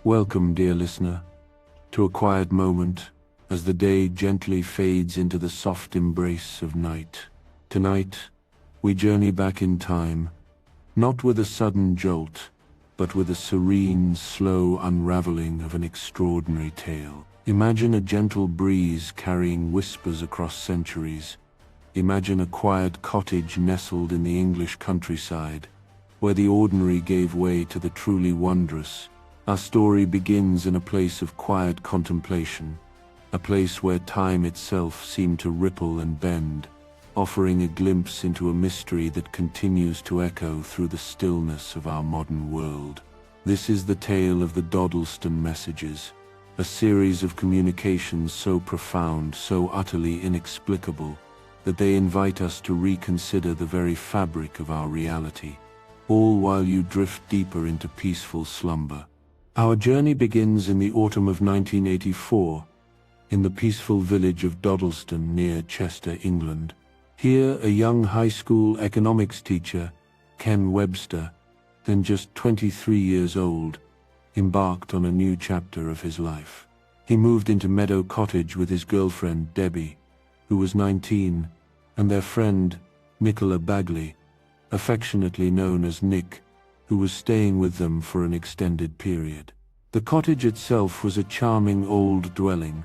Welcome, dear listener, to a quiet moment as the day gently fades into the soft embrace of night. Tonight, we journey back in time, not with a sudden jolt, but with a serene, slow unraveling of an extraordinary tale. Imagine a gentle breeze carrying whispers across centuries. Imagine a quiet cottage nestled in the English countryside, where the ordinary gave way to the truly wondrous. Our story begins in a place of quiet contemplation, a place where time itself seemed to ripple and bend, offering a glimpse into a mystery that continues to echo through the stillness of our modern world. This is the tale of the Dodleston messages, a series of communications so profound, so utterly inexplicable, that they invite us to reconsider the very fabric of our reality, all while you drift deeper into peaceful slumber. Our journey begins in the autumn of 1984, in the peaceful village of Dodleston near Chester, England. Here, a young high school economics teacher, Ken Webster, then just 23 years old, embarked on a new chapter of his life. He moved into Meadow Cottage with his girlfriend, Debbie, who was 19, and their friend, Nicola Bagguley, affectionately known as Nick, who was staying with them for an extended period. The cottage itself was a charming old dwelling,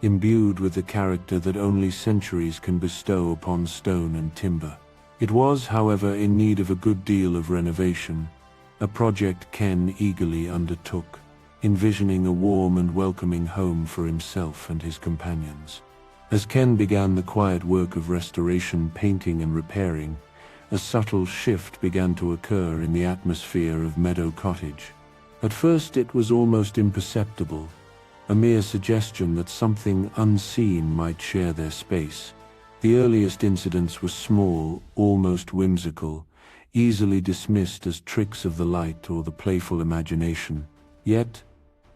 imbued with the character that only centuries can bestow upon stone and timber. It was, however, in need of a good deal of renovation, a project Ken eagerly undertook, envisioning a warm and welcoming home for himself and his companions. As Ken began the quiet work of restoration, painting and repairing, a subtle shift began to occur in the atmosphere of Meadow Cottage. At first it was almost imperceptible, a mere suggestion that something unseen might share their space. The earliest incidents were small, almost whimsical, easily dismissed as tricks of the light or the playful imagination. Yet,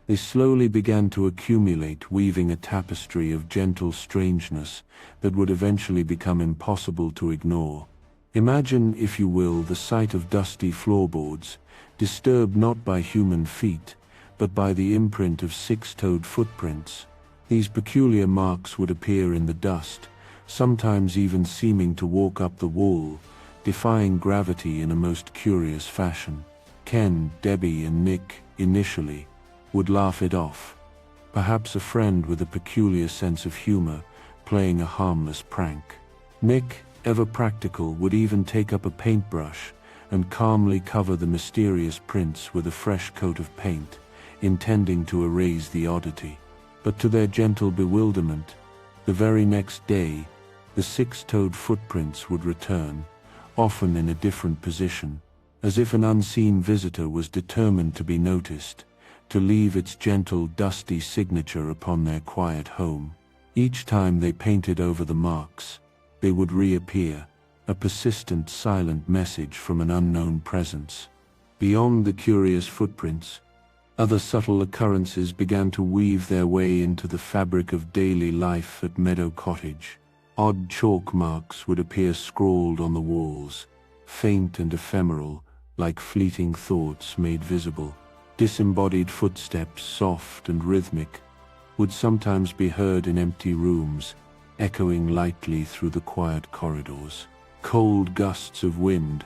they slowly began to accumulate, weaving a tapestry of gentle strangeness that would eventually become impossible to ignore. Imagine, if you will, the sight of dusty floorboards, disturbed not by human feet, but by the imprint of six-toed footprints. These peculiar marks would appear in the dust, sometimes even seeming to walk up the wall, defying gravity in a most curious fashion. Ken, Debbie, and Nick, initially, would laugh it off. Perhaps a friend with a peculiar sense of humor, playing a harmless prank. Nick, ever practical, would even take up a paintbrush and calmly cover the mysterious prints with a fresh coat of paint, intending to erase the oddity. But to their gentle bewilderment, the very next day, the six-toed footprints would return, often in a different position, as if an unseen visitor was determined to be noticed, to leave its gentle, dusty signature upon their quiet home. Each time they painted over the marks, they would reappear, a persistent, silent message from an unknown presence. Beyond the curious footprints, other subtle occurrences began to weave their way into the fabric of daily life at Meadow Cottage. Odd chalk marks would appear scrawled on the walls, faint and ephemeral, like fleeting thoughts made visible. Disembodied footsteps, soft and rhythmic, would sometimes be heard in empty rooms, echoing lightly through the quiet corridors. Cold gusts of wind,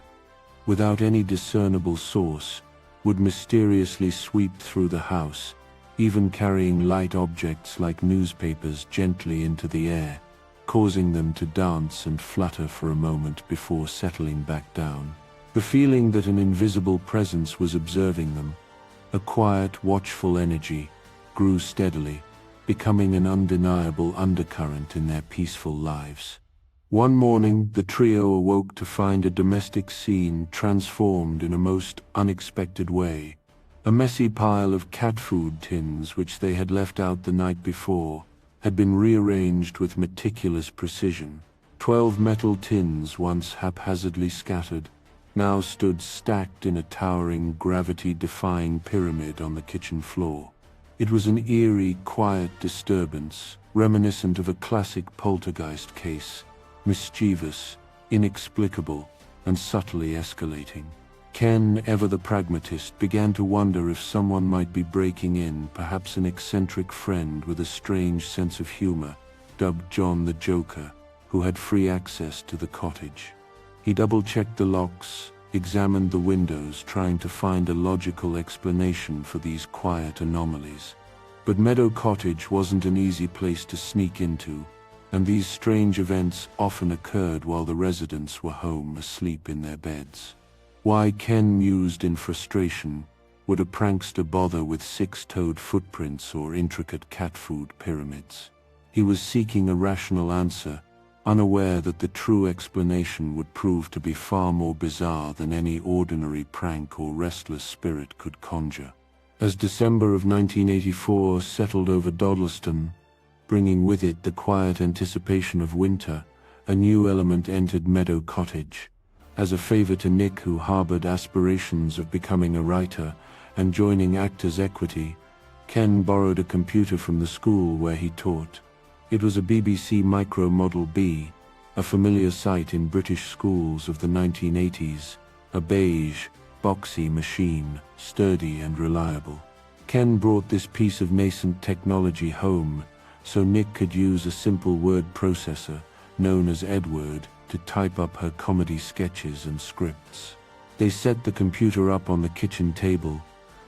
without any discernible source, would mysteriously sweep through the house, even carrying light objects like newspapers gently into the air, causing them to dance and flutter for a moment before settling back down. The feeling that an invisible presence was observing them, a quiet, watchful energy, grew steadily, becoming an undeniable undercurrent in their peaceful lives. One morning, the trio awoke to find a domestic scene transformed in a most unexpected way. A messy pile of cat food tins, which they had left out the night before, had been rearranged with meticulous precision. 12 metal tins, once haphazardly scattered, now stood stacked in a towering, gravity-defying pyramid on the kitchen floor. It was an eerie, quiet disturbance, reminiscent of a classic poltergeist case, mischievous, inexplicable, and subtly escalating. Ken, ever the pragmatist, began to wonder if someone might be breaking in, perhaps an eccentric friend with a strange sense of humor, dubbed John the Joker, who had free access to the cottage. He double-checked the locks, examined the windows, trying to find a logical explanation for these quiet anomalies. But Meadow Cottage wasn't an easy place to sneak into, and these strange events often occurred while the residents were home asleep in their beds. Why, Ken mused in frustration, would a prankster bother with six-toed footprints or intricate cat food pyramids? He was seeking a rational answer, unaware that the true explanation would prove to be far more bizarre than any ordinary prank or restless spirit could conjure. As December of 1984 settled over Dodleston, bringing with it the quiet anticipation of winter, a new element entered Meadow Cottage. As a favor to Nick, who harbored aspirations of becoming a writer and joining Actors Equity, Ken borrowed a computer from the school where he taught. It was a BBC Micro Model B, a familiar sight in British schools of the 1980s, a beige, boxy machine, sturdy and reliable. Ken brought this piece of nascent technology home so Nick could use a simple word processor, known as Edward, to type up her comedy sketches and scripts. They set the computer up on the kitchen table,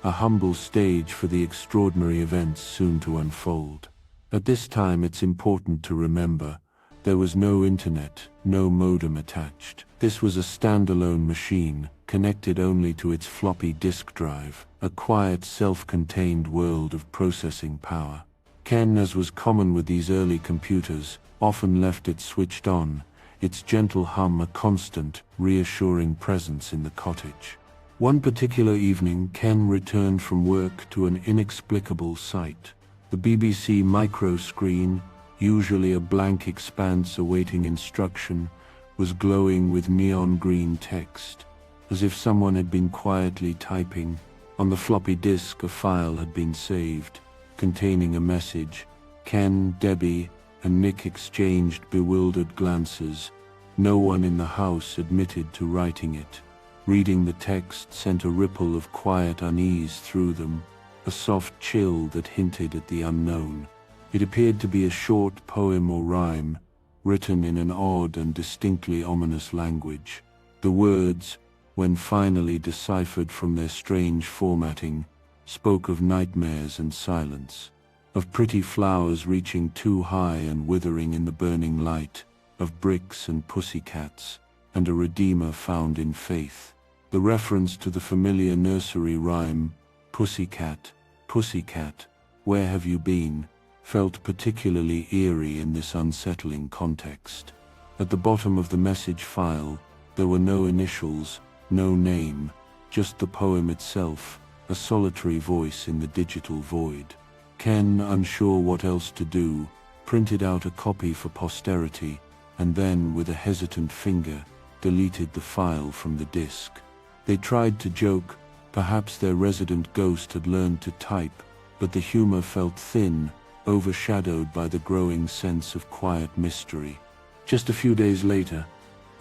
a humble stage for the extraordinary events soon to unfold. At this time, it's important to remember, there was no internet, no modem attached. This was a standalone machine, connected only to its floppy disk drive, a quiet, self-contained world of processing power. Ken, as was common with these early computers, often left it switched on, its gentle hum a constant, reassuring presence in the cottage. One particular evening, Ken returned from work to an inexplicable sight. The BBC micro screen, usually a blank expanse awaiting instruction, was glowing with neon green text, as if someone had been quietly typing. On the floppy disk, a file had been saved, containing a message. Ken, Debbie, and Nick exchanged bewildered glances. No one in the house admitted to writing it. Reading the text sent a ripple of quiet unease through them, a soft chill that hinted at the unknown. It appeared to be a short poem or rhyme, written in an odd and distinctly ominous language. The words, when finally deciphered from their strange formatting, spoke of nightmares and silence, of pretty flowers reaching too high and withering in the burning light, of bricks and pussycats, and a redeemer found in faith. The reference to the familiar nursery rhyme, "Pussycat, pussycat, where have you been?" felt particularly eerie in this unsettling context. At the bottom of the message file, there were no initials, no name, just the poem itself, a solitary voice in the digital void. Ken, unsure what else to do, printed out a copy for posterity, and then, with a hesitant finger, deleted the file from the disk. They tried to joke, perhaps their resident ghost had learned to type, but the humor felt thin, overshadowed by the growing sense of quiet mystery. Just a few days later,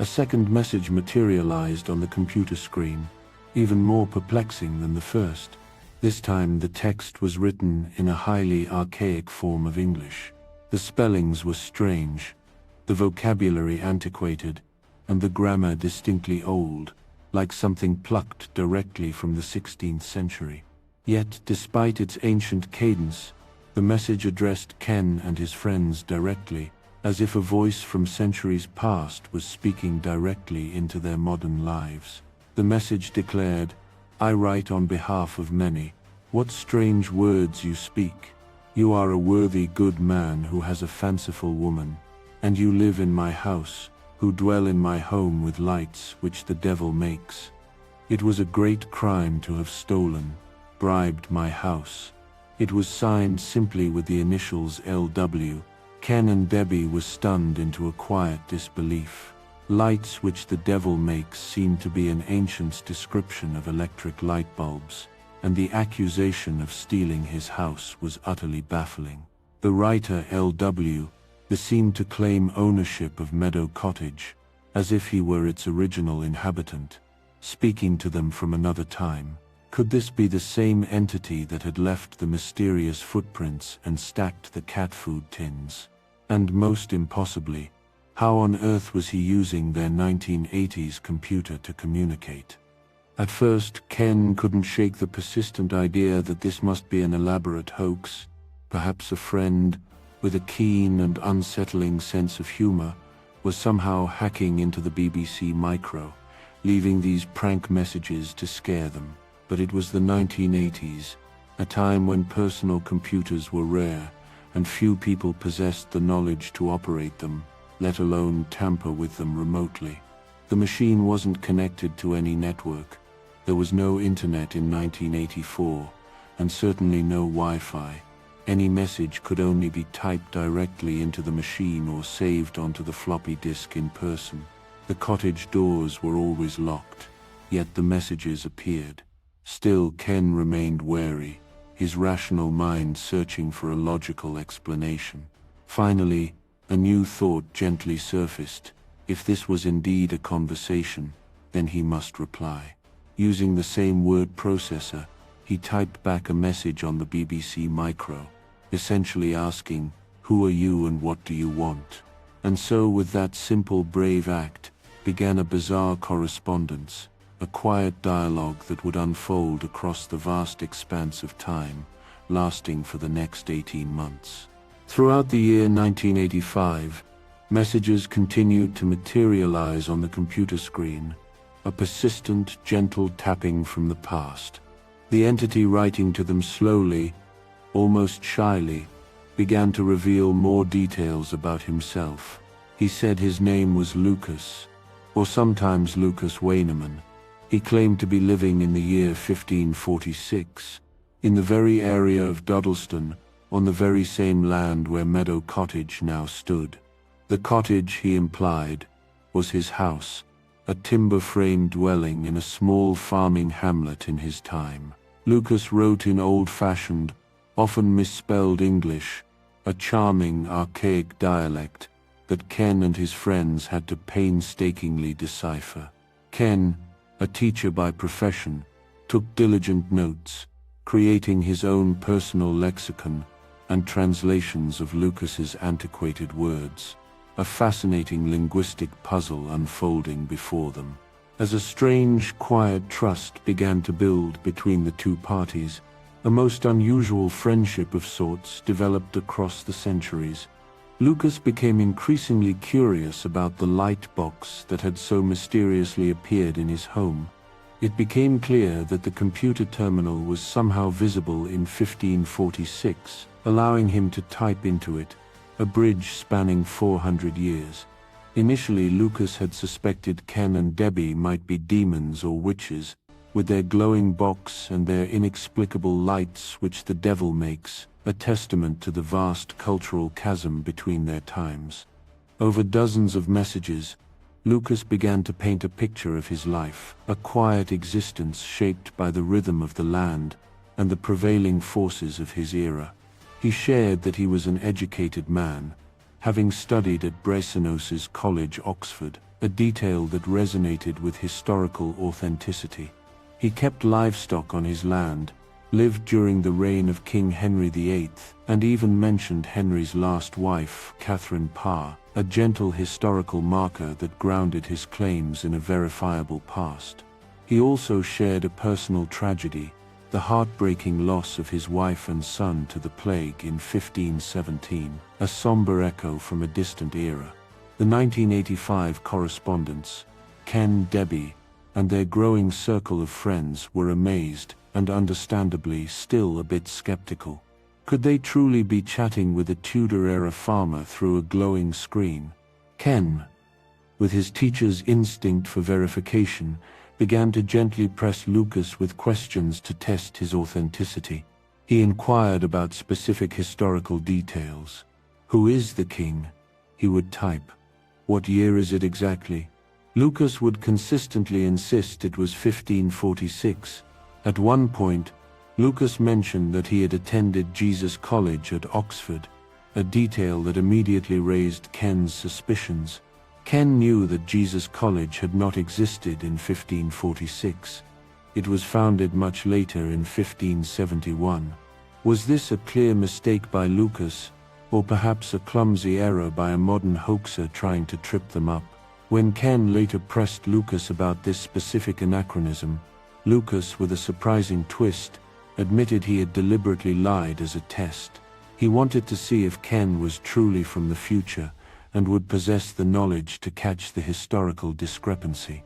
a second message materialized on the computer screen, even more perplexing than the first. This time the text was written in a highly archaic form of English. The spellings were strange, the vocabulary antiquated, and the grammar distinctly old, like something plucked directly from the 16th century. Yet, despite its ancient cadence, the message addressed Ken and his friends directly, as if a voice from centuries past was speaking directly into their modern lives. The message declared, "I write on behalf of many. What strange words you speak. You are a worthy good man who has a fanciful woman, and you live in my house, who dwell in my home with lights which the devil makes. It was a great crime to have stolen, bribed my house." It was signed simply with the initials LW. Ken and Debbie were stunned into a quiet disbelief. Lights which the devil makes seemed to be an ancient's description of electric light bulbs, and the accusation of stealing his house was utterly baffling. The writer LW seemed to claim ownership of Meadow Cottage, as if he were its original inhabitant. speaking to them from another time. Could this be the same entity that had left the mysterious footprints and stacked the cat food tins? And most impossibly, how on earth was he using their 1980s computer to communicate? At first, Ken couldn't shake the persistent idea that this must be an elaborate hoax. Perhaps a friend, with a keen and unsettling sense of humor, was somehow hacking into the BBC Micro, leaving these prank messages to scare them. But it was the 1980s, a time when personal computers were rare, and few people possessed the knowledge to operate them, let alone tamper with them remotely. The machine wasn't connected to any network. There was no internet in 1984, and certainly no Wi-Fi. Any message could only be typed directly into the machine or saved onto the floppy disk in person. The cottage doors were always locked, yet the messages appeared. Still, Ken remained wary, his rational mind searching for a logical explanation. Finally, a new thought gently surfaced. If this was indeed a conversation, then he must reply. Using the same word processor, he typed back a message on the BBC Micro, essentially asking, "Who are you and what do you want?" And so with that simple, brave act, began a bizarre correspondence. A quiet dialogue that would unfold across the vast expanse of time, lasting for the next 18 months. Throughout the year 1985, messages continued to materialize on the computer screen, a persistent, gentle tapping from the past. The entity writing to them slowly, almost shyly, began to reveal more details about himself. He said his name was Lucas, or sometimes Lucas Wayneman. He claimed to be living in the year 1546, in the very area of Dodleston, on the very same land where Meadow Cottage now stood. The cottage, he implied, was his house, a timber-framed dwelling in a small farming hamlet in his time. Lucas wrote in old-fashioned, often misspelled English, a charming, archaic dialect that Ken and his friends had to painstakingly decipher. Ken, a teacher by profession, took diligent notes, creating his own personal lexicon and translations of Lucas's antiquated words, a fascinating linguistic puzzle unfolding before them. As a strange, quiet trust began to build between the two parties, a most unusual friendship of sorts developed across the centuries. Lucas became increasingly curious about the light box that had so mysteriously appeared in his home. It became clear that the computer terminal was somehow visible in 1546, allowing him to type into it, a bridge spanning 400 years. Initially, Lucas had suspected Ken and Debbie might be demons or witches, with their glowing box and their inexplicable lights which the devil makes, a testament to the vast cultural chasm between their times. Over dozens of messages, Lucas began to paint a picture of his life, a quiet existence shaped by the rhythm of the land and the prevailing forces of his era. He shared that he was an educated man, having studied at Brasenoses College, Oxford, a detail that resonated with historical authenticity. He kept livestock on his land, lived during the reign of King Henry VIII, and even mentioned Henry's last wife, Catherine Parr, a gentle historical marker that grounded his claims in a verifiable past. He also shared a personal tragedy, the heartbreaking loss of his wife and son to the plague in 1517, a somber echo from a distant era. The 1985 correspondence, Ken, Debbie, and their growing circle of friends were amazed, and understandably still a bit skeptical. Could they truly be chatting with a Tudor-era farmer through a glowing screen? Ken, with his teacher's instinct for verification, began to gently press Lucas with questions to test his authenticity. He inquired about specific historical details. "Who is the king?" he would type. "What year is it exactly?" Lucas would consistently insist it was 1546. At one point, Lucas mentioned that he had attended Jesus College at Oxford, a detail that immediately raised Ken's suspicions. Ken knew that Jesus College had not existed in 1546. It was founded much later in 1571. Was this a clear mistake by Lucas, or perhaps a clumsy error by a modern hoaxer trying to trip them up? When Ken later pressed Lucas about this specific anachronism, Lucas, with a surprising twist, admitted he had deliberately lied as a test. He wanted to see if Ken was truly from the future and would possess the knowledge to catch the historical discrepancy.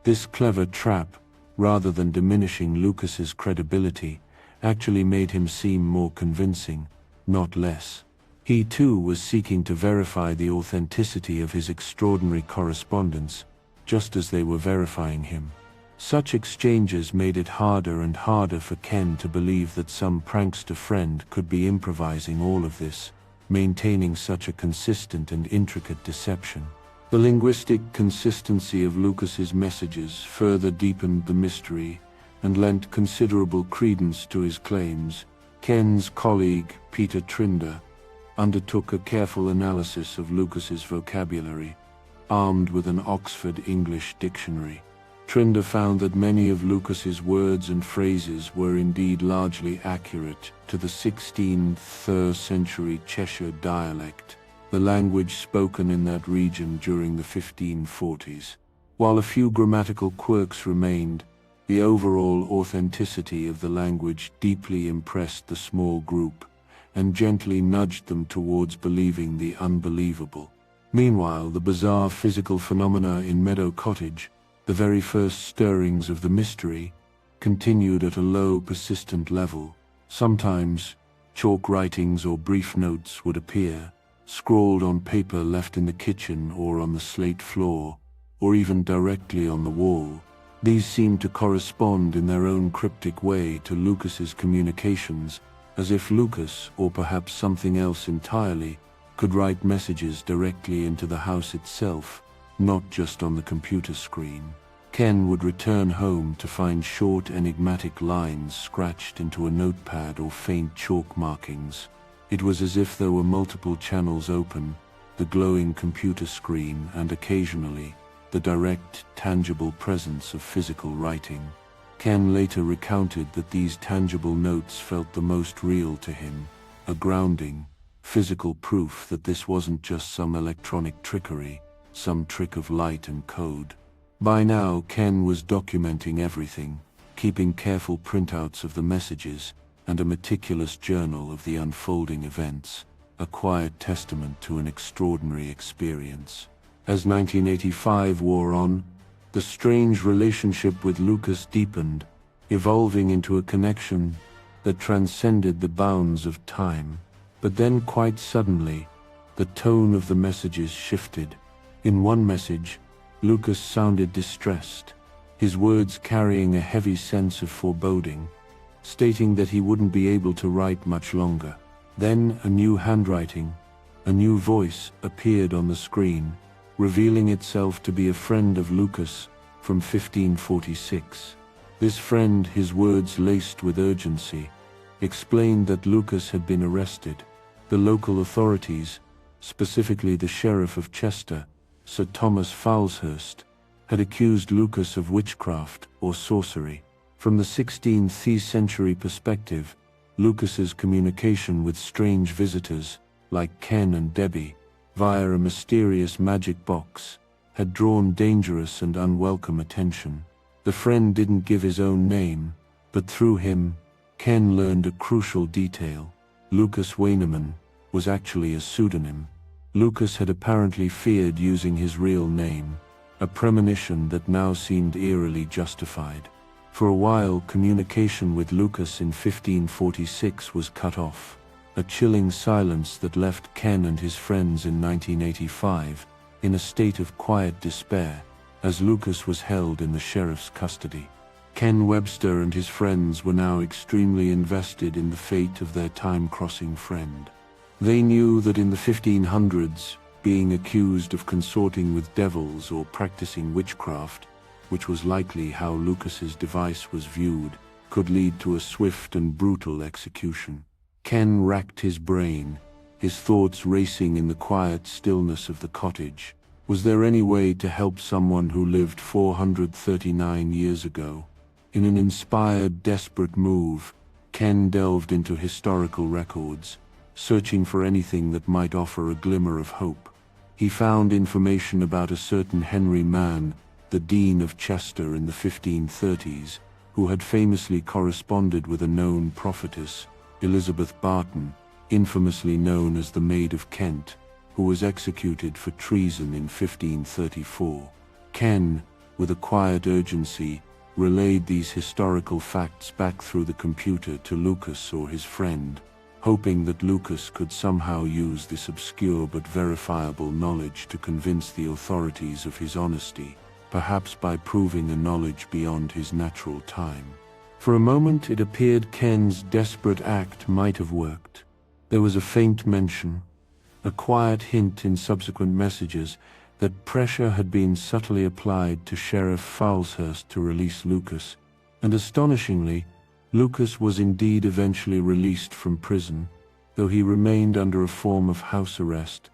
This clever trap, rather than diminishing Lucas's credibility, actually made him seem more convincing, not less. He too was seeking to verify the authenticity of his extraordinary correspondence, just as they were verifying him. Such exchanges made it harder and harder for Ken to believe that some prankster friend could be improvising all of this, maintaining such a consistent and intricate deception. The linguistic consistency of Lucas's messages further deepened the mystery and lent considerable credence to his claims. Ken's colleague, Peter Trinder, undertook a careful analysis of Lucas's vocabulary, armed with an Oxford English dictionary. Trinder found that many of Lucas's words and phrases were indeed largely accurate to the 16th century Cheshire dialect, the language spoken in that region during the 1540s. While a few grammatical quirks remained, the overall authenticity of the language deeply impressed the small group and gently nudged them towards believing the unbelievable. Meanwhile, the bizarre physical phenomena in Meadow Cottage, the very first stirrings of the mystery, continued at a low, persistent level. Sometimes, chalk writings or brief notes would appear, scrawled on paper left in the kitchen or on the slate floor, or even directly on the wall. These seemed to correspond in their own cryptic way to Lucas's communications, as if Lucas, or perhaps something else entirely, could write messages directly into the house itself, not just on the computer screen. Ken would return home to find short, enigmatic lines scratched into a notepad or faint chalk markings. It was as if there were multiple channels open, the glowing computer screen and occasionally the direct, tangible presence of physical writing. Ken later recounted that these tangible notes felt the most real to him, a grounding, physical proof that this wasn't just some electronic trickery, some trick of light and code. By now, Ken was documenting everything, keeping careful printouts of the messages and a meticulous journal of the unfolding events, a quiet testament to an extraordinary experience. As 1985 wore on, the strange relationship with Lucas deepened, evolving into a connection that transcended the bounds of time. But then, quite suddenly, the tone of the messages shifted. In one message, Lucas sounded distressed, his words carrying a heavy sense of foreboding, stating that he wouldn't be able to write much longer. Then a new handwriting, a new voice appeared on the screen, revealing itself to be a friend of Lucas from 1546. This friend, his words laced with urgency, explained that Lucas had been arrested. The local authorities, specifically the Sheriff of Chester, Sir Thomas Falshurst, had accused Lucas of witchcraft or sorcery. From the 16th century perspective, Lucas's communication with strange visitors, like Ken and Debbie, via a mysterious magic box, had drawn dangerous and unwelcome attention. The friend didn't give his own name, but through him, Ken learned a crucial detail. Lucas Wayneman was actually a pseudonym. Lucas had apparently feared using his real name, a premonition that now seemed eerily justified. For a while, communication with Lucas in 1546 was cut off, a chilling silence that left Ken and his friends in 1985 in a state of quiet despair, as Lucas was held in the sheriff's custody. Ken Webster and his friends were now extremely invested in the fate of their time-crossing friend. They knew that in the 1500s, being accused of consorting with devils or practicing witchcraft, which was likely how Lucas's device was viewed, could lead to a swift and brutal execution. Ken racked his brain, his thoughts racing in the quiet stillness of the cottage, Was there any way to help someone who lived 439 years ago? In an inspired, desperate move, Ken delved into historical records, searching for anything that might offer a glimmer of hope. He found information about a certain Henry Mann, the Dean of Chester in the 1530s, who had famously corresponded with a known prophetess, Elizabeth Barton, infamously known as the Maid of Kent, who was executed for treason in 1534. Ken, with a quiet urgency, relayed these historical facts back through the computer to Lucas or his friend, hoping that Lucas could somehow use this obscure but verifiable knowledge to convince the authorities of his honesty, perhaps by proving a knowledge beyond his natural time. For a moment it appeared Ken's desperate act might have worked. There was a faint mention, a quiet hint in subsequent messages, that pressure had been subtly applied to Sheriff Falshurst to release Lucas, and astonishingly, Lucas was indeed eventually released from prison, though he remained under a form of house arrest.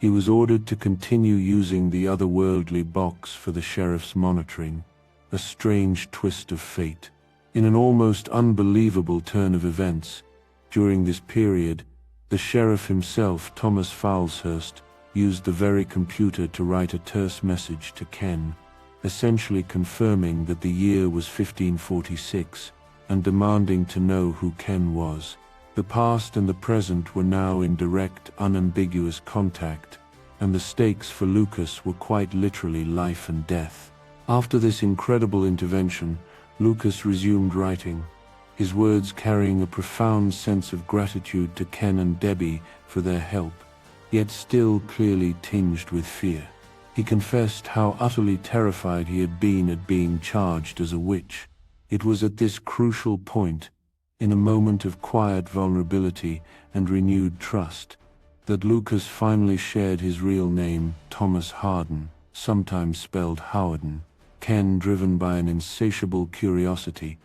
He was ordered to continue using the otherworldly box for the sheriff's monitoring, a strange twist of fate. In an almost unbelievable turn of events, during this period, the sheriff himself, Thomas Falshurst, used the very computer to write a terse message to Ken, essentially confirming that the year was 1546 and demanding to know who Ken was. The past and the present were now in direct, unambiguous contact, and the stakes for Lucas were quite literally life and death. After this incredible intervention, Lucas resumed writing, his words carrying a profound sense of gratitude to Ken and Debbie for their help, yet still clearly tinged with fear. He confessed how utterly terrified he had been at being charged as a witch. It was at this crucial point, in a moment of quiet vulnerability and renewed trust, that Lucas finally shared his real name, Thomas Harden, sometimes spelled Howardin. Ken, driven by an insatiable curiosity,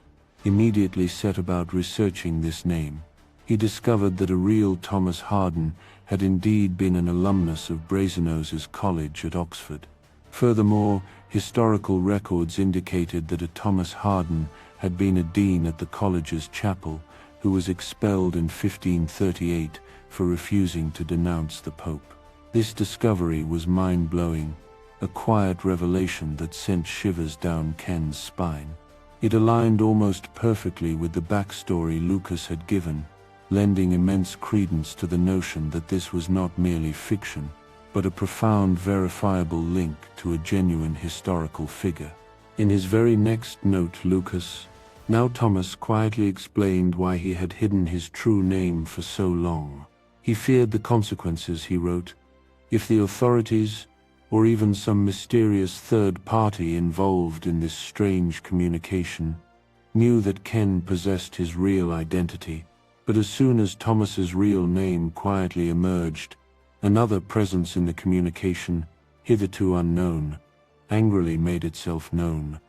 immediately set about researching this name. He discovered that a real Thomas Harden had indeed been an alumnus of Brasenoses College at Oxford. Furthermore, historical records indicated that a Thomas Harden had been a dean at the college's chapel, who was expelled in 1538 for refusing to denounce the Pope. This discovery was mind-blowing, a quiet revelation that sent shivers down Ken's spine. It aligned almost perfectly with the backstory Lucas had given, lending immense credence to the notion that this was not merely fiction, but a profound verifiable link to a genuine historical figure. In his very next note, Lucas, now Thomas, quietly explained why he had hidden his true name for so long. He feared the consequences, he wrote, if the authorities, or even some mysterious third party involved in this strange communication, knew that Ken possessed his real identity. But as soon as Thomas's real name quietly emerged, another presence in the communication, hitherto unknown, angrily made itself known.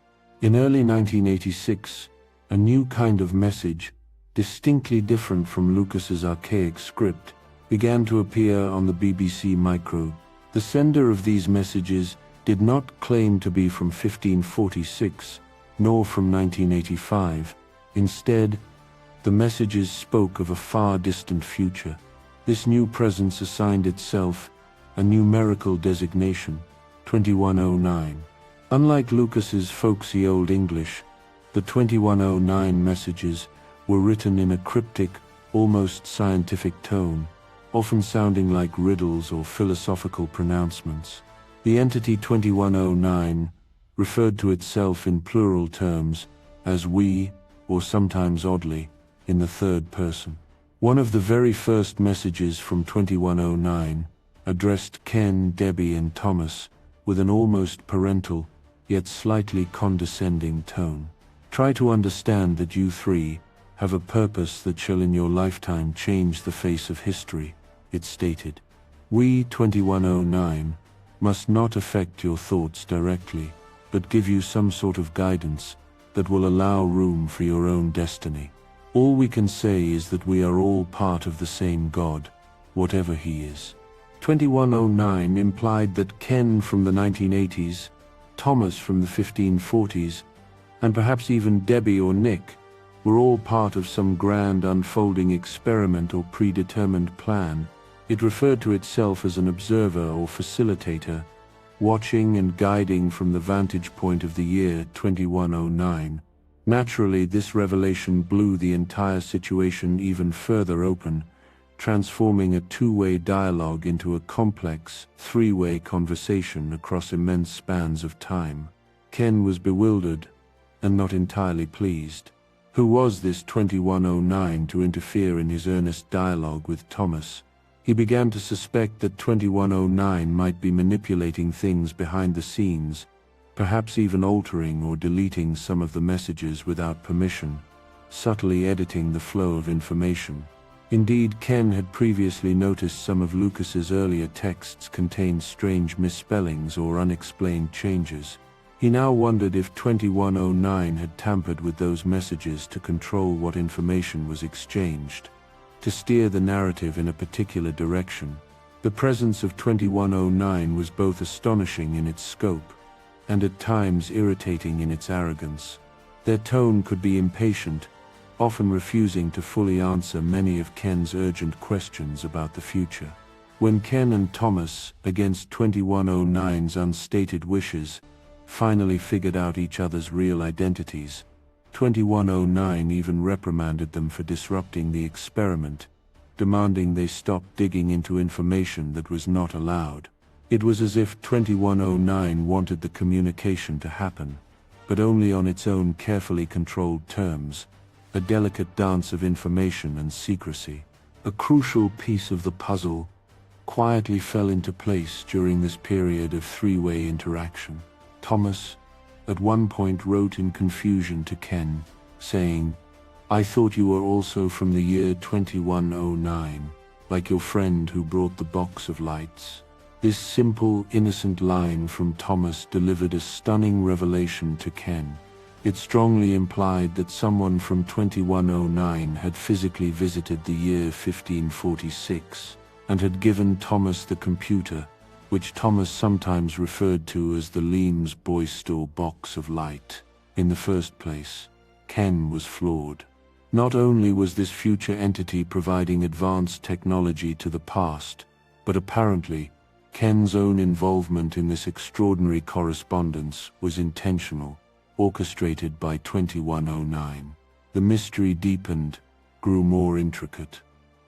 In early 1986, a new kind of message, distinctly different from Lucas's archaic script, began to appear on the BBC Micro. The sender of these messages did not claim to be from 1546, nor from 1985. Instead, the messages spoke of a far distant future. This new presence assigned itself a numerical designation, 2109. Unlike Lucas's folksy Old English, the 2109 messages were written in a cryptic, almost scientific tone, often sounding like riddles or philosophical pronouncements. The entity 2109 referred to itself in plural terms as we, or sometimes oddly, in the third person. One of the very first messages from 2109 addressed Ken, Debbie, and Thomas with an almost parental, yet slightly condescending tone. Try to understand that you three have a purpose that shall in your lifetime change the face of history, it stated. We, 2109, must not affect your thoughts directly, but give you some sort of guidance that will allow room for your own destiny. All we can say is that we are all part of the same God, whatever he is. 2109 implied that Ken from the 1980s, Thomas from the 1540s, and perhaps even Debbie or Nick were all part of some grand unfolding experiment or predetermined plan. It referred to itself as an observer or facilitator, watching and guiding from the vantage point of the year 2109. Naturally, this revelation blew the entire situation even further open, transforming a two-way dialogue into a complex, three-way conversation across immense spans of time. Ken was bewildered and not entirely pleased. Who was this 2109 to interfere in his earnest dialogue with Thomas? He began to suspect that 2109 might be manipulating things behind the scenes, perhaps even altering or deleting some of the messages without permission, subtly editing the flow of information. Indeed, Ken had previously noticed some of Lucas's earlier texts contained strange misspellings or unexplained changes. He now wondered if 2109 had tampered with those messages to control what information was exchanged, to steer the narrative in a particular direction. The presence of 2109 was both astonishing in its scope, and at times irritating in its arrogance. Their tone could be impatient, often refusing to fully answer many of Ken's urgent questions about the future. When Ken and Thomas, against 2109's unstated wishes, finally figured out each other's real identities, 2109 even reprimanded them for disrupting the experiment, demanding they stop digging into information that was not allowed. It was as if 2109 wanted the communication to happen, but only on its own carefully controlled terms, a delicate dance of information and secrecy. A crucial piece of the puzzle quietly fell into place during this period of three-way interaction. Thomas, at one point, wrote in confusion to Ken, saying, "I thought you were also from the year 2109, like your friend who brought the box of lights." This simple, innocent line from Thomas delivered a stunning revelation to Ken. It strongly implied that someone from 2109 had physically visited the year 1546, and had given Thomas the computer, which Thomas sometimes referred to as the Leem's Boy Store box of light. In the first place, Ken was floored. Not only was this future entity providing advanced technology to the past, but apparently, Ken's own involvement in this extraordinary correspondence was intentional, orchestrated by 2109. The mystery deepened, grew more intricate.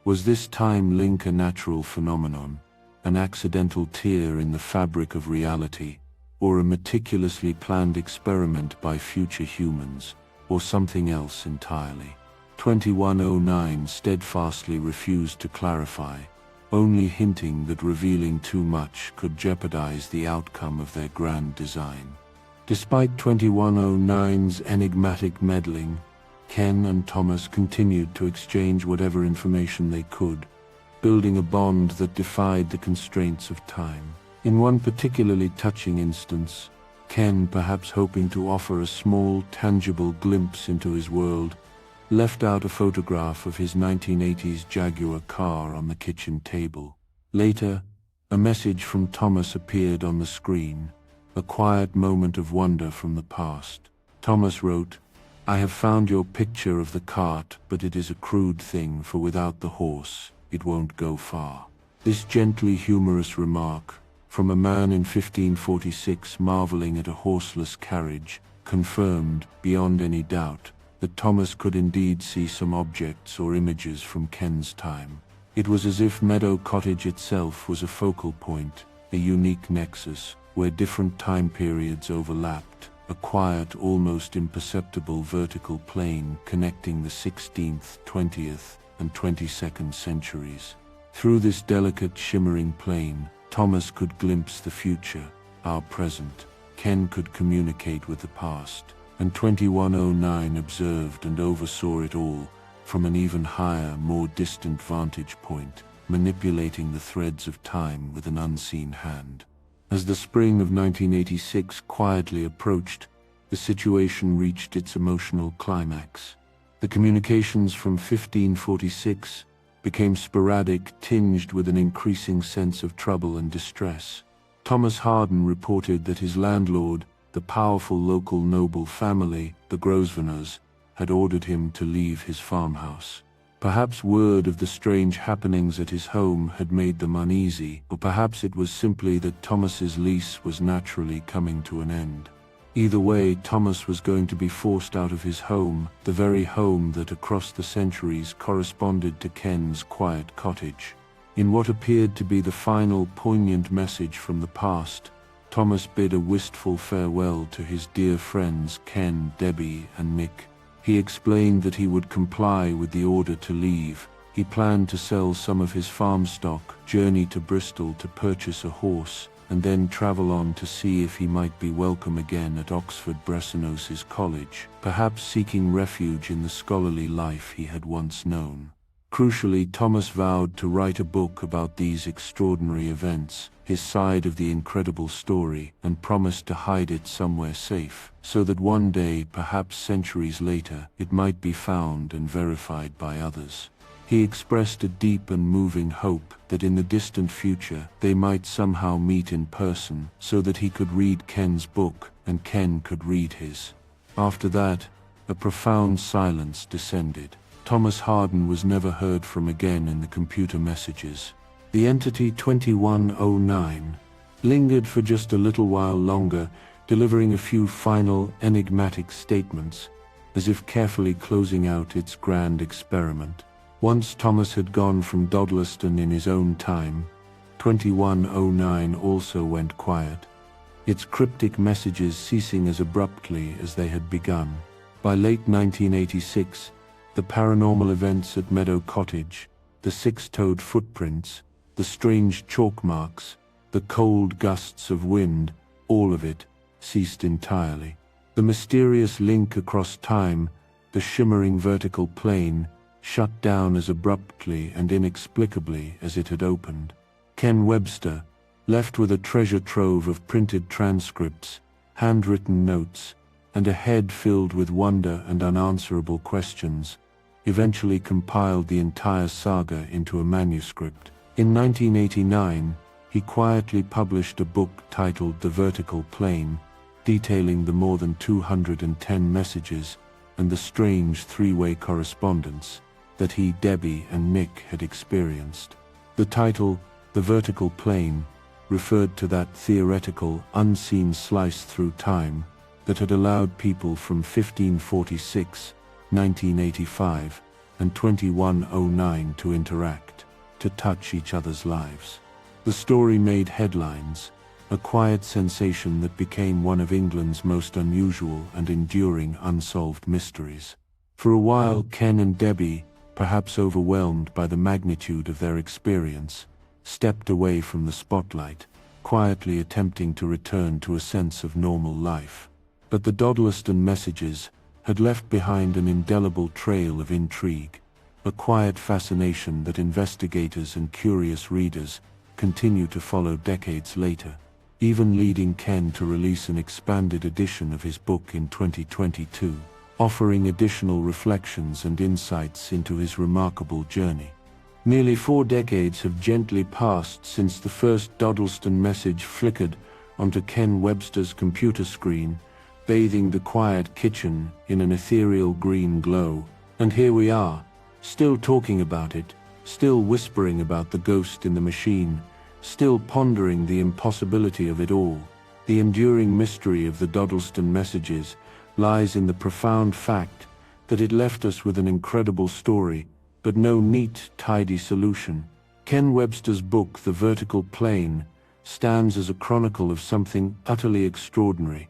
Was this time link a natural phenomenon, an accidental tear in the fabric of reality, or a meticulously planned experiment by future humans, or something else entirely? 2109 steadfastly refused to clarify, only hinting that revealing too much could jeopardize the outcome of their grand design. Despite 2109's enigmatic meddling, Ken and Thomas continued to exchange whatever information they could, building a bond that defied the constraints of time. In one particularly touching instance, Ken, perhaps hoping to offer a small, tangible glimpse into his world, left out a photograph of his 1980s Jaguar car on the kitchen table. Later, a message from Thomas appeared on the screen, a quiet moment of wonder from the past. Thomas wrote, "I have found your picture of the cart, but it is a crude thing, for without the horse, it won't go far." This gently humorous remark, from a man in 1546 marveling at a horseless carriage, confirmed, beyond any doubt, that Thomas could indeed see some objects or images from Ken's time. It was as if Meadow Cottage itself was a focal point, a unique nexus, where different time periods overlapped, a quiet, almost imperceptible vertical plane connecting the 16th, 20th, and 22nd centuries. Through this delicate, shimmering plane, Thomas could glimpse the future, our present. Ken could communicate with the past, and 2109 observed and oversaw it all from an even higher, more distant vantage point, manipulating the threads of time with an unseen hand. As the spring of 1986 quietly approached, the situation reached its emotional climax. The communications from 1546, became sporadic, tinged with an increasing sense of trouble and distress. Thomas Harden reported that his landlord, the powerful local noble family, the Grosvenors, had ordered him to leave his farmhouse. Perhaps word of the strange happenings at his home had made them uneasy, or perhaps it was simply that Thomas's lease was naturally coming to an end. Either way, Thomas was going to be forced out of his home, the very home that across the centuries corresponded to Ken's quiet cottage. In what appeared to be the final poignant message from the past, Thomas bid a wistful farewell to his dear friends Ken, Debbie, and Nick. He explained that he would comply with the order to leave. He planned to sell some of his farm stock, journey to Bristol to purchase a horse, and then travel on to see if he might be welcome again at Oxford Brasenoses College, perhaps seeking refuge in the scholarly life he had once known. Crucially, Thomas vowed to write a book about these extraordinary events, his side of the incredible story, and promised to hide it somewhere safe, so that one day, perhaps centuries later, it might be found and verified by others. He expressed a deep and moving hope that in the distant future they might somehow meet in person, so that he could read Ken's book and Ken could read his. After that, a profound silence descended. Thomas Harden was never heard from again in the computer messages. The entity 2109 lingered for just a little while longer, delivering a few final, enigmatic statements, as if carefully closing out its grand experiment. Once Thomas had gone from Dodleston in his own time, 2109 also went quiet, its cryptic messages ceasing as abruptly as they had begun. By late 1986, the paranormal events at Meadow Cottage, the six-toed footprints, the strange chalk marks, the cold gusts of wind, all of it ceased entirely. The mysterious link across time, the shimmering vertical plane, shut down as abruptly and inexplicably as it had opened. Ken Webster, left with a treasure trove of printed transcripts, handwritten notes, and a head filled with wonder and unanswerable questions, eventually compiled the entire saga into a manuscript. In 1989, he quietly published a book titled The Vertical Plane, detailing the more than 210 messages and the strange three-way correspondence that he, Debbie, and Nick had experienced. The title, The Vertical Plane, referred to that theoretical, unseen slice through time that had allowed people from 1546, 1985, and 2109 to interact, to touch each other's lives. The story made headlines, a quiet sensation that became one of England's most unusual and enduring unsolved mysteries. For a while, Ken and Debbie, perhaps overwhelmed by the magnitude of their experience, stepped away from the spotlight, quietly attempting to return to a sense of normal life. But the Dodleston messages had left behind an indelible trail of intrigue, a quiet fascination that investigators and curious readers continue to follow decades later, even leading Ken to release an expanded edition of his book in 2022, offering additional reflections and insights into his remarkable journey. Nearly 4 decades have gently passed since the first Dodleston message flickered onto Ken Webster's computer screen, bathing the quiet kitchen in an ethereal green glow. And here we are, still talking about it, still whispering about the ghost in the machine, still pondering the impossibility of it all. The enduring mystery of the Dodleston messages lies in the profound fact that it left us with an incredible story, but no neat, tidy solution. Ken Webster's book, The Vertical Plane, stands as a chronicle of something utterly extraordinary,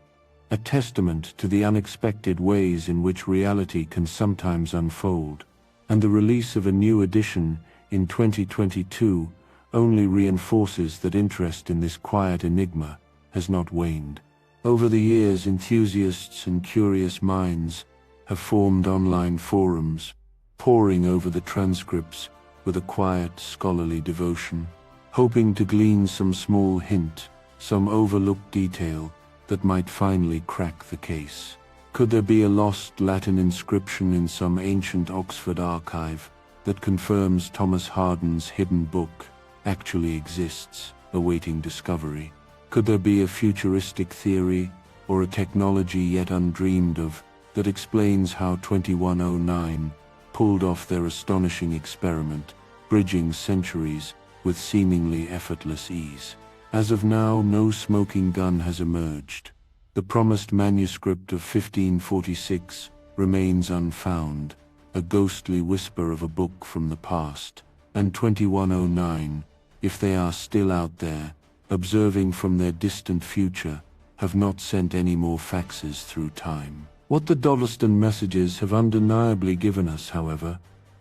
a testament to the unexpected ways in which reality can sometimes unfold. And the release of a new edition in 2022 only reinforces that interest in this quiet enigma has not waned. Over the years, enthusiasts and curious minds have formed online forums, poring over the transcripts with a quiet, scholarly devotion, hoping to glean some small hint, some overlooked detail that might finally crack the case. Could there be a lost Latin inscription in some ancient Oxford archive, that confirms Thomas Harden's hidden book actually exists, awaiting discovery? Could there be a futuristic theory, or a technology yet undreamed of, that explains how 2109 pulled off their astonishing experiment, bridging centuries with seemingly effortless ease? As of now, no smoking gun has emerged. The promised manuscript of 1546 remains unfound, a ghostly whisper of a book from the past. And 2109, if they are still out there, observing from their distant future, have not sent any more faxes through time. What the Dodleston messages have undeniably given us, however,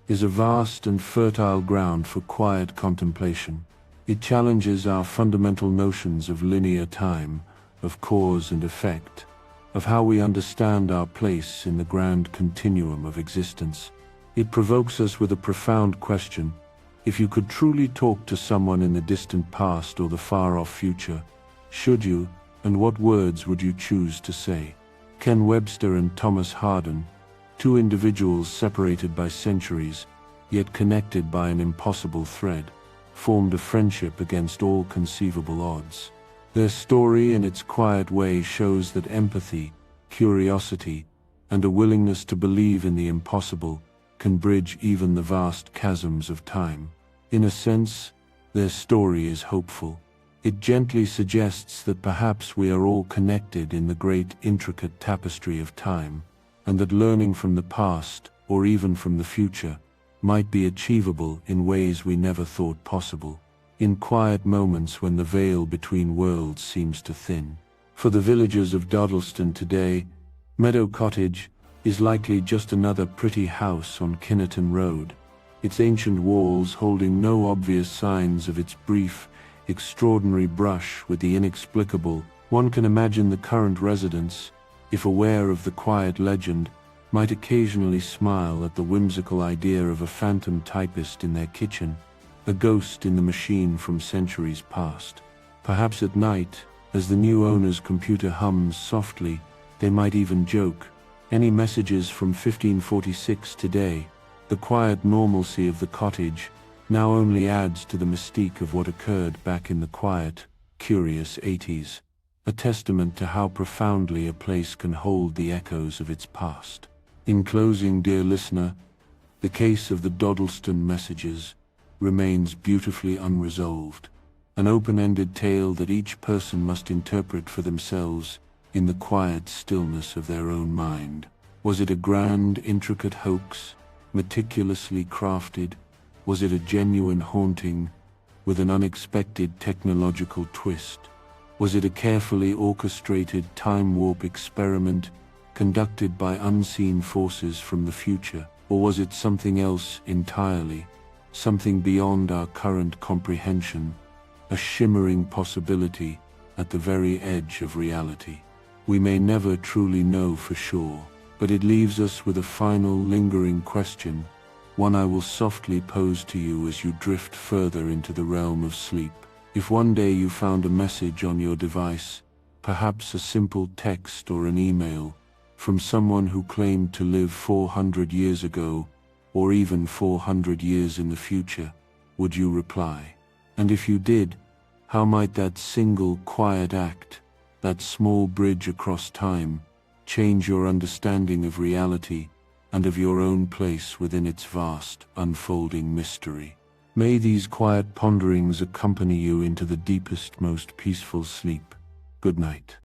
is a vast and fertile ground for quiet contemplation. It challenges our fundamental notions of linear time, of cause and effect, of how we understand our place in the grand continuum of existence. It provokes us with a profound question: if you could truly talk to someone in the distant past or the far-off future, should you, and what words would you choose to say? Ken Webster and Thomas Harden, two individuals separated by centuries, yet connected by an impossible thread, formed a friendship against all conceivable odds. Their story, in its quiet way, shows that empathy, curiosity, and a willingness to believe in the impossible can bridge even the vast chasms of time. In a sense, their story is hopeful. It gently suggests that perhaps we are all connected in the great intricate tapestry of time, and that learning from the past, or even from the future, might be achievable in ways we never thought possible, in quiet moments when the veil between worlds seems to thin. For the villagers of Dodleston today, Meadow Cottage is likely just another pretty house on Kinnerton Road, its ancient walls holding no obvious signs of its brief, extraordinary brush with the inexplicable. One can imagine the current residents, if aware of the quiet legend, might occasionally smile at the whimsical idea of a phantom typist in their kitchen, a ghost in the machine from centuries past. Perhaps at night, as the new owner's computer hums softly, they might even joke, "Any messages from 1546 today?" The quiet normalcy of the cottage now only adds to the mystique of what occurred back in the quiet, curious 80s, a testament to how profoundly a place can hold the echoes of its past. In closing, dear listener, the case of the Dodleston messages remains beautifully unresolved, an open-ended tale that each person must interpret for themselves in the quiet stillness of their own mind. Was it a grand, intricate hoax, meticulously crafted? Was it a genuine haunting with an unexpected technological twist? Was it a carefully orchestrated time warp experiment conducted by unseen forces from the future? Or was it something else entirely, something beyond our current comprehension, a shimmering possibility at the very edge of reality? We may never truly know for sure, but it leaves us with a final lingering question, one I will softly pose to you as you drift further into the realm of sleep. If one day you found a message on your device, perhaps a simple text or an email, from someone who claimed to live 400 years ago, or even 400 years in the future, would you reply? And if you did, how might that single quiet act, that small bridge across time, change your understanding of reality and of your own place within its vast, unfolding mystery? May these quiet ponderings accompany you into the deepest, most peaceful sleep. Good night.